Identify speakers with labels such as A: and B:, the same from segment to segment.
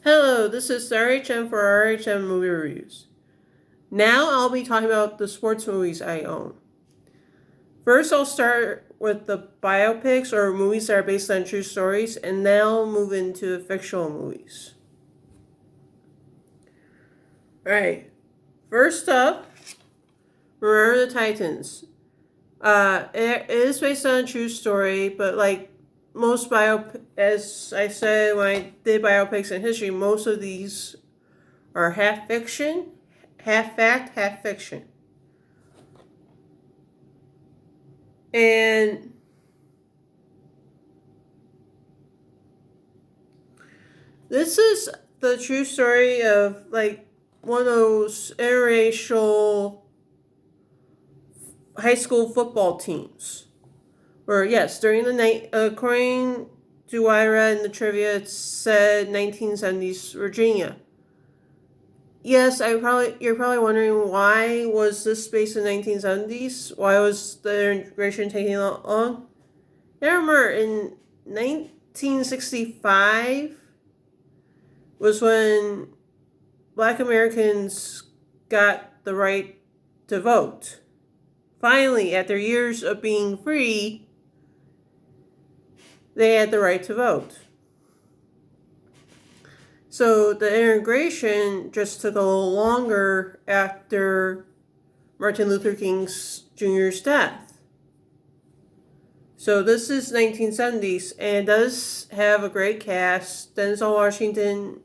A: Hello, this is RHM for RHM Movie Reviews. Now I'll be talking about the sports movies I own. First, I'll start with the biopics or movies that are based on true stories, and then I'll move into fictional movies. Alright, first up, Remember the Titans. It is based on a true story, but like most as I said when I did biopics in history, most of these are half fiction, half fact, half fiction. And this is the true story of like one of those interracial high school football teams. Where yes, during the night, according to what I read in the trivia, it said 1970s Virginia. Yes, you're probably wondering why was this based in 1970s? Why was the integration taking long? Yeah, remember in 1965 was when Black Americans got the right to vote. Finally, after years of being free, they had the right to vote. So the integration just took a little longer after Martin Luther King Jr.'s death. So this is 1970s and it does have a great cast. Denzel Washington.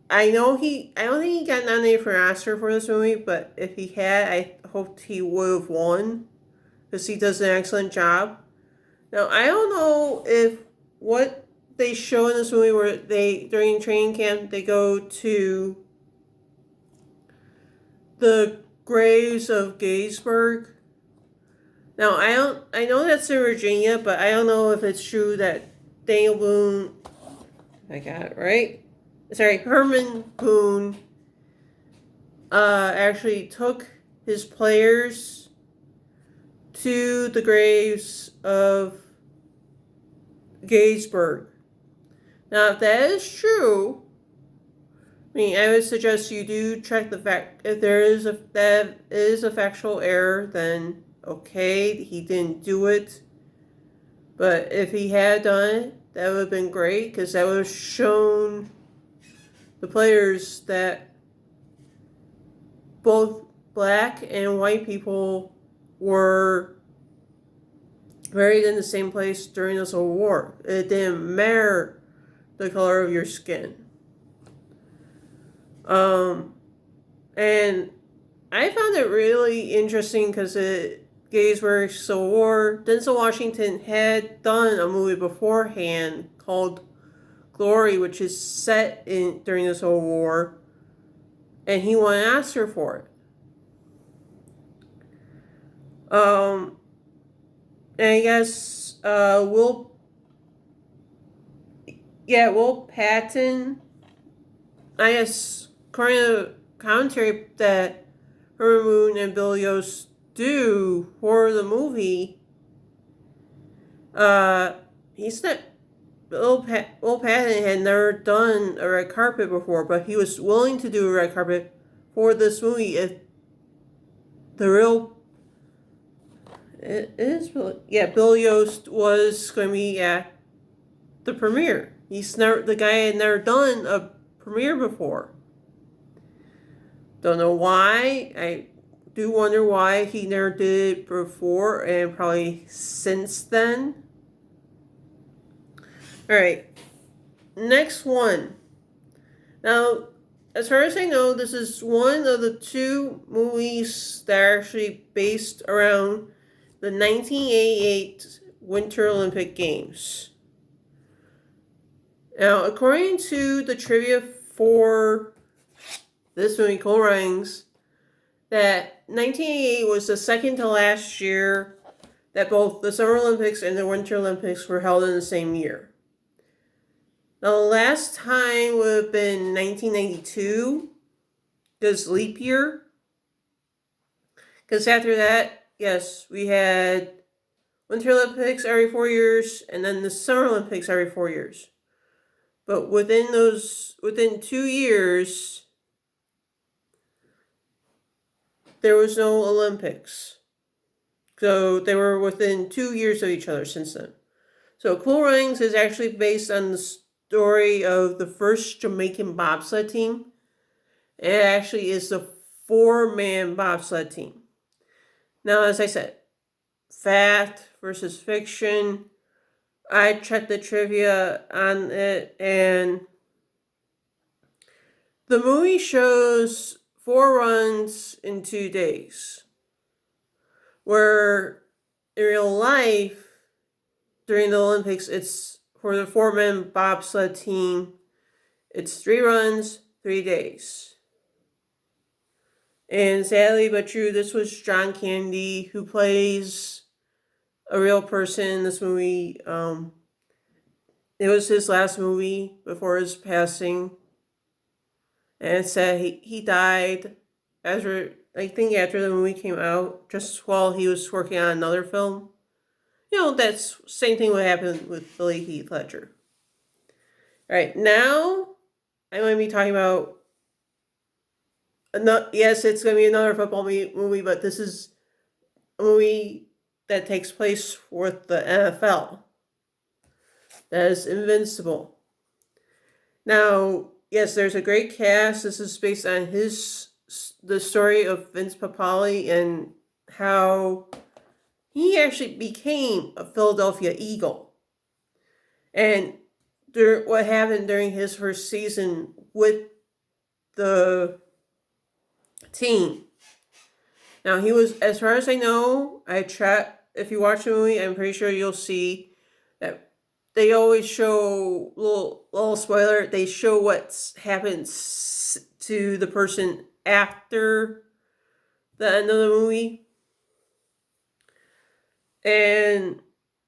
A: I don't think he got nominated for an Oscar for this movie, but if he had, I hoped he would have won because he does an excellent job. Now I don't know if what they show in this movie where they during training camp they go to the graves of Gettysburg. Now I know that's in Virginia, but I don't know if it's true that Daniel Boone, I got it right. Sorry, Herman Boone actually took his players to the graves of Gettysburg. Now, if that is true, I would suggest you do check the fact. If that is a factual error, then okay, he didn't do it. But if he had done it, that would have been great because that would have shown the players that both black and white people were buried in the same place during the Civil War. It didn't matter the color of your skin. And I found it really interesting because Gettysburg Civil War. Denzel Washington had done a movie beforehand called Glory, which is set during the Civil War, and he won an Oscar for it. And I guess Will Patton, I guess according to commentary that Herman Boone and Bill Yost do for the movie, he said Will Patton had never done a red carpet before, but he was willing to do a red carpet for this movie if the real Bill Yost was going to be at the premiere. The guy had never done a premiere before. Don't know why. I do wonder why he never did it before and probably since then. Alright, next one. Now, as far as I know, this is one of the two movies that are actually based around the 1988 Winter Olympic Games. Now, according to the trivia for this movie, Cool Runnings, that 1988 was the second to last year that both the Summer Olympics and the Winter Olympics were held in the same year. Now, the last time would have been 1992, because leap year. Because after that, yes, we had Winter Olympics every 4 years, and then the Summer Olympics every 4 years. But within 2 years, there was no Olympics. So they were within 2 years of each other since then. So Cool Runnings is actually based on the story of the first Jamaican bobsled team. It actually is the 4-man bobsled team. Now, as I said, fact versus fiction. I checked the trivia on it, and the movie shows 4 runs in 2 days. Where in real life, during the Olympics, it's for the 4-man bobsled team, it's 3 runs, 3 days. And sadly but true, this was John Candy, who plays a real person in this movie. It was his last movie before his passing. And it said he died after the movie came out, just while he was working on another film. That's same thing would happen with Billy Heath Ledger. Alright, now I'm going to be talking about yes, it's going to be another football movie, but this is a movie that takes place with the NFL. That is Invincible. Now, yes, there's a great cast. This is based on the story of Vince Papale and how he actually became a Philadelphia Eagle. And what happened during his first season with the team. Now, he was, as far as I know, if you watch the movie, I'm pretty sure you'll see that they always show, little spoiler, they show what happens to the person after the end of the movie. And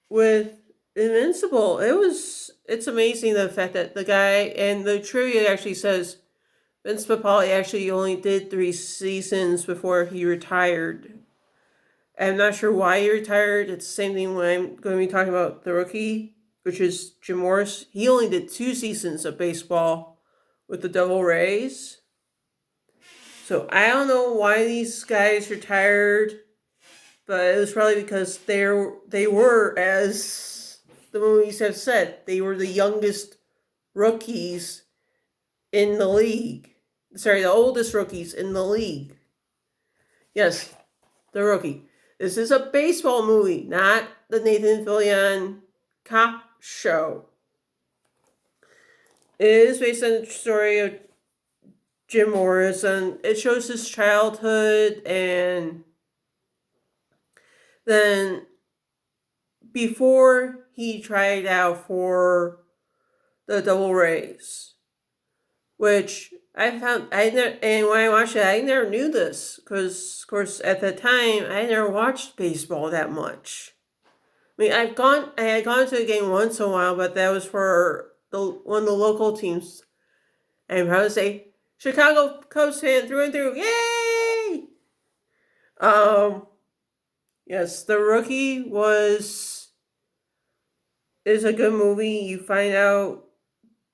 A: with Invincible, it's amazing the fact that the guy, and the trivia actually says Vince Papale actually only did 3 seasons before he retired. I'm not sure why he retired. It's the same thing when I'm going to be talking about the rookie, which is Jim Morris. He only did 2 seasons of baseball with the Devil Rays. So I don't know why these guys retired, but it was probably because they were, as the movies have said, they were the youngest rookies in the league. Sorry, the oldest rookies in the league. Yes, the rookie. This is a baseball movie, not the Nathan Fillion cop show. It is based on the story of Jim Morris, and it shows his childhood, and then before he tried out for the Devil Rays, which and when I watched it, I never knew this, because, of course, at the time, I never watched baseball that much. I mean, I had gone to a game once in a while, but that was for one of the local teams. And I'm proud to say, Chicago Cubs fan through and through, yay! Yes, The Rookie is a good movie. You find out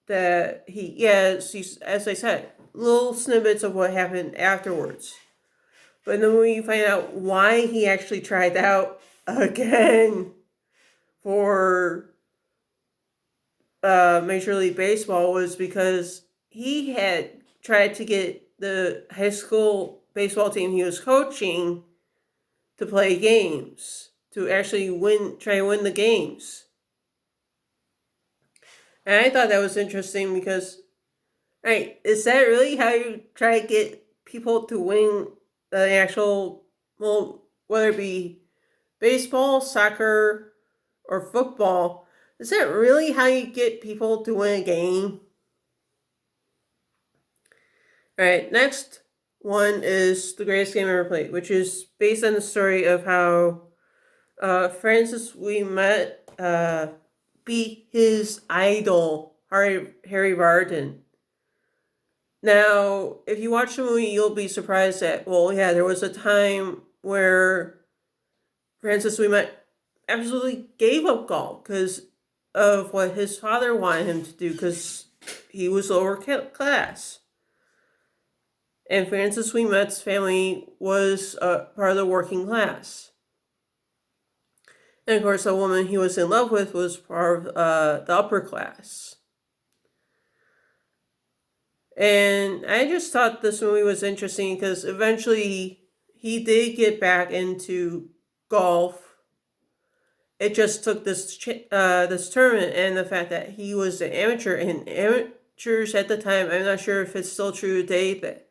A: that as I said, little snippets of what happened afterwards. But in the movie, you find out why he actually tried out again for Major League Baseball was because he had tried to get the high school baseball team he was coaching to play games, to actually try to win the games. And I thought that was interesting because, right, is that really how you try to get people to win the actual, whether it be baseball, soccer, or football? Is that really how you get people to win a game? Alright, next one is The Greatest Game Ever Played, which is based on the story of how Francis Ouimet beat his idol, Harry Vardon. Now, if you watch the movie, you'll be surprised that, there was a time where Francis Ouimet absolutely gave up golf because of what his father wanted him to do, because he was lower class. And Francis Ouimet's family was part of the working class. And of course, the woman he was in love with was part of the upper class. And I just thought this movie was interesting because eventually he did get back into golf. It just took this tournament and the fact that he was an amateur, and amateurs at the time, I'm not sure if it's still true today, that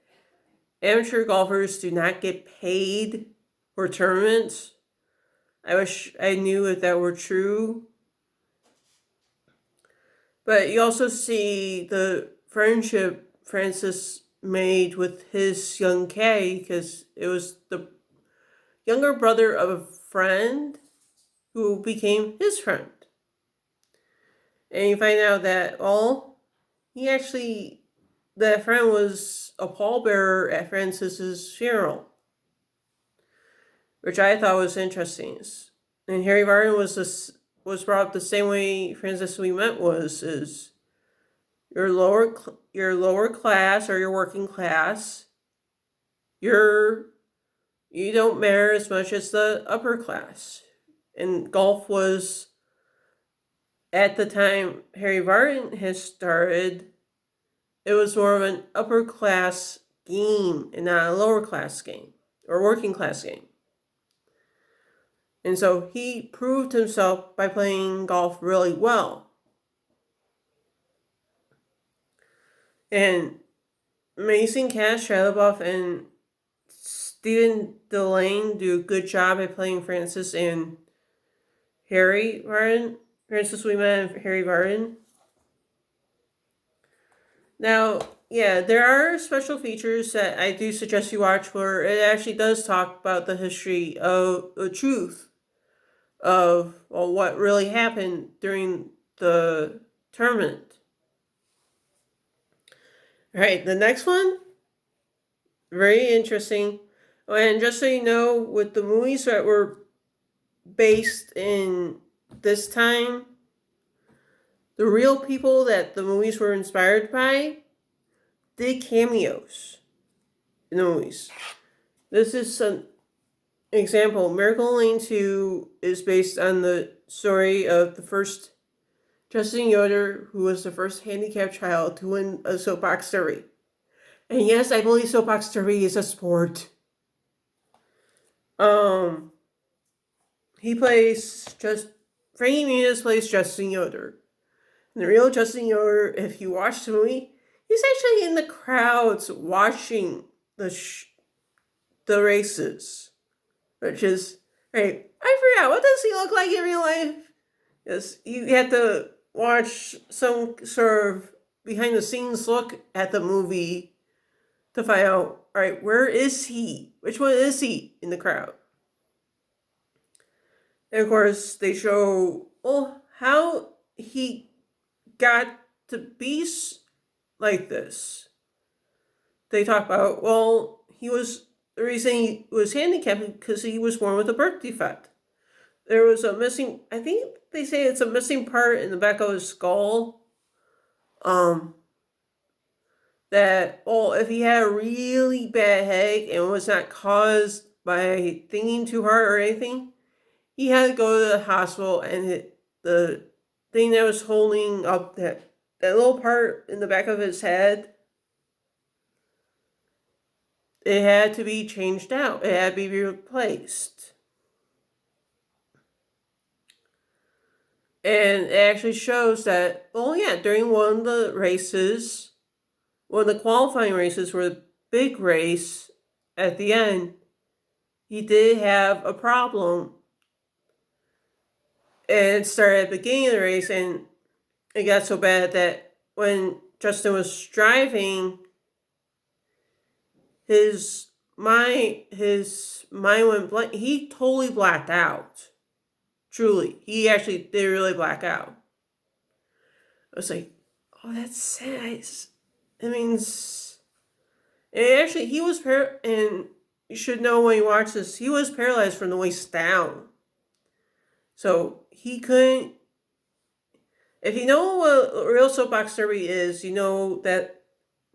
A: amateur golfers do not get paid for tournaments. I wish I knew if that were true. But you also see the friendship Francis made with his young caddy, because it was the younger brother of a friend who became his friend. And you find out that, that friend was a pallbearer at Francis's funeral, which I thought was interesting. And Harry Vardon was brought up the same way Francis Ouimet was, is your lower class or your working class, you don't matter as much as the upper class. And golf was, at the time Harry Vardon has started, it was more of an upper class game and not a lower class game or working class game. And so he proved himself by playing golf really well. And amazing cast, Shia LaBeouf and Stephen Delane do a good job at playing Francis and Harry Vardon. Francis Ouimet and Harry Vardon. Now, yeah, there are special features that I do suggest you watch where it actually does talk about the history of the truth of what really happened during the tournament. All right, the next one, very interesting. And just so you know, with the movies that were based in this time, the real people that the movies were inspired by did cameos in the movies. This is an example. Miracle Lane 2 is based on the story of the first Justin Yoder, who was the first handicapped child to win a soapbox derby. And yes, I believe soapbox derby is a sport. Frankie Muniz plays Justin Yoder. And the real Justin Yoder, if you watch the movie, he's actually in the crowds watching the races. Which is, right, I forgot, what does he look like in real life? Yes, you have to watch some sort of behind the scenes look at the movie to find out, alright, where is he? Which one is he in the crowd? And of course, they show, how he got to be like this. They talk about, the reason he was handicapped because he was born with a birth defect. There was a missing, I think they say it's a missing part in the back of his skull. That, if he had a really bad headache and was not caused by thinking too hard or anything, he had to go to the hospital, and the thing that was holding up that little part in the back of his head, it had to be changed out. It had to be replaced. And it actually shows that, during one of the races, one of the qualifying races were the big race at the end, he did have a problem. And it started at the beginning of the race, and it got so bad that when Justin was driving, his mind went blank. He totally blacked out. Truly. He actually did really black out. I was like, that's sad. It means... And actually, he was and you should know when you watch this, he was paralyzed from the waist down. So he couldn't... If you know what a real soapbox derby is, you know that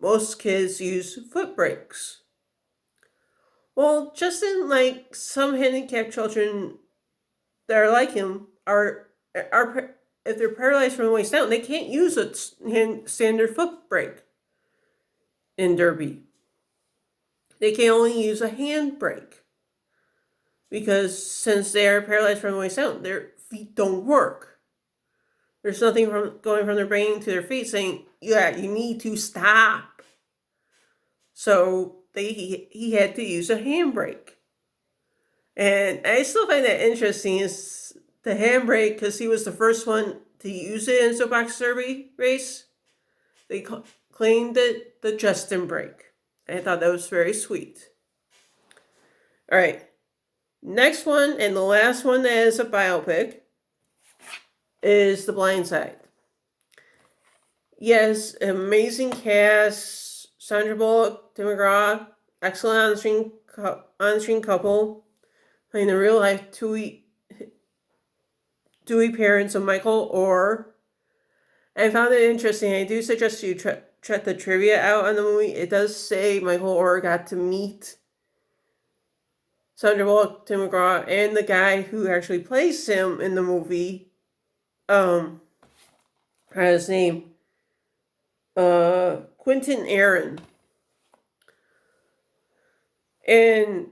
A: most kids use foot brakes. Well, Justin, like some handicapped children that are like him, are if they're paralyzed from the waist down, they can't use a standard foot brake in derby. They can only use a hand brake because since they are paralyzed from the waist down, their feet don't work. There's nothing going from their brain to their feet saying, "Yeah, you need to stop." So he had to use a handbrake. And I still find that interesting is the handbrake because he was the first one to use it in soapbox derby race. They claimed it the Justin brake. I thought that was very sweet. All right. Next one and the last one that is a biopic is The Blind Side. Yes, amazing cast. Sandra Bullock, Tim McGraw, excellent on-screen couple, playing the real-life Dewey parents of Michael Orr. I found it interesting. I do suggest you check the trivia out on the movie. It does say Michael Orr got to meet Sandra Bullock, Tim McGraw, and the guy who actually plays him in the movie. His name, Quentin Aaron. And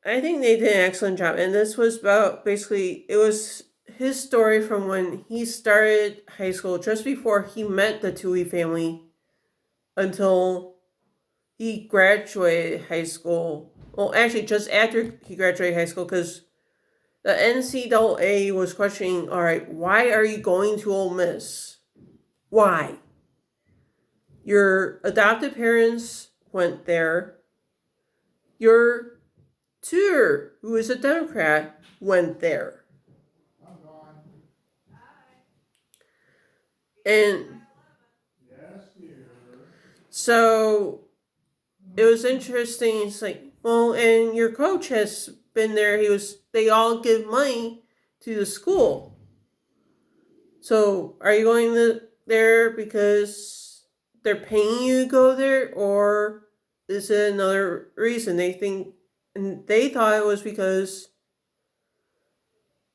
A: I think they did an excellent job. And this was about, basically, it was his story from when he started high school, just before he met the Tui family, until he graduated high school. Well, actually, just after he graduated high school, because the NCAA was questioning, all right, why are you going to Ole Miss? Why? Your adopted parents went there. Your tutor, who is a Democrat, went there. And so it was interesting. It's like, well, and your coach has been there. They all give money to the school. So are you going there because they're paying you to go there, or is it another reason? They thought it was because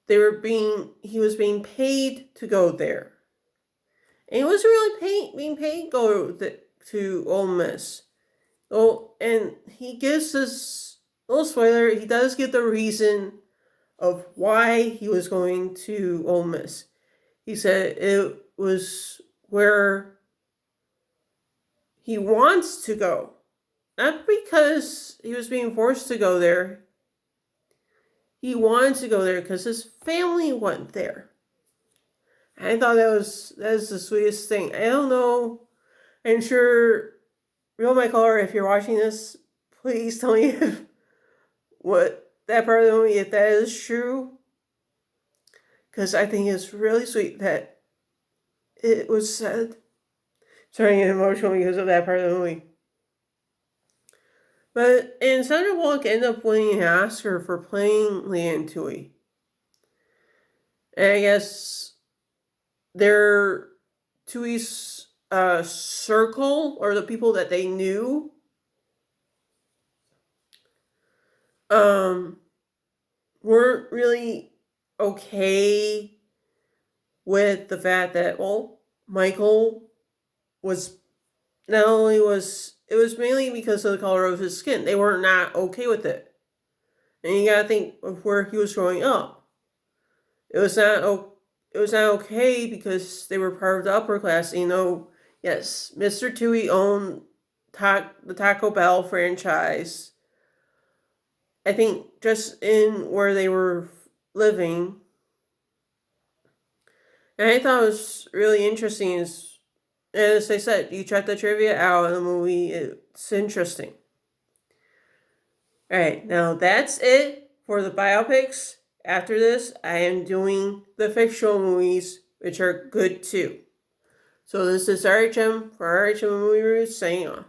A: he was being paid to go there. And he wasn't really being paid to go to Ole Miss. Oh, and he gives this little spoiler. He does give the reason of why he was going to Ole Miss. He said it was where he wants to go. Not because he was being forced to go there. He wanted to go there because his family went there. I thought that was the sweetest thing. I don't know. I'm sure, Real Michael, if you're watching this, please tell me what that part of the movie, if that is true. Because I think it's really sweet that it was said. Starting to get emotional because of that part of the movie. And Sandra Bullock ended up winning an Oscar for playing Leanne Tui. And I guess their Tui's circle, or the people that they knew, weren't really okay with the fact that, well, Michael was not only it was mainly because of the color of his skin. They were not okay with it. And you gotta think of where he was growing up. It was not okay because they were part of the upper class. Yes, Mr. Tui owned the Taco Bell franchise. I think just in where they were living. And I thought it was really interesting as I said, you check the trivia out in the movie. It's interesting. Alright, now that's it for the biopics. After this, I am doing the fictional movies, which are good too. So this is RHM for RHM Movie Reviews, signing off.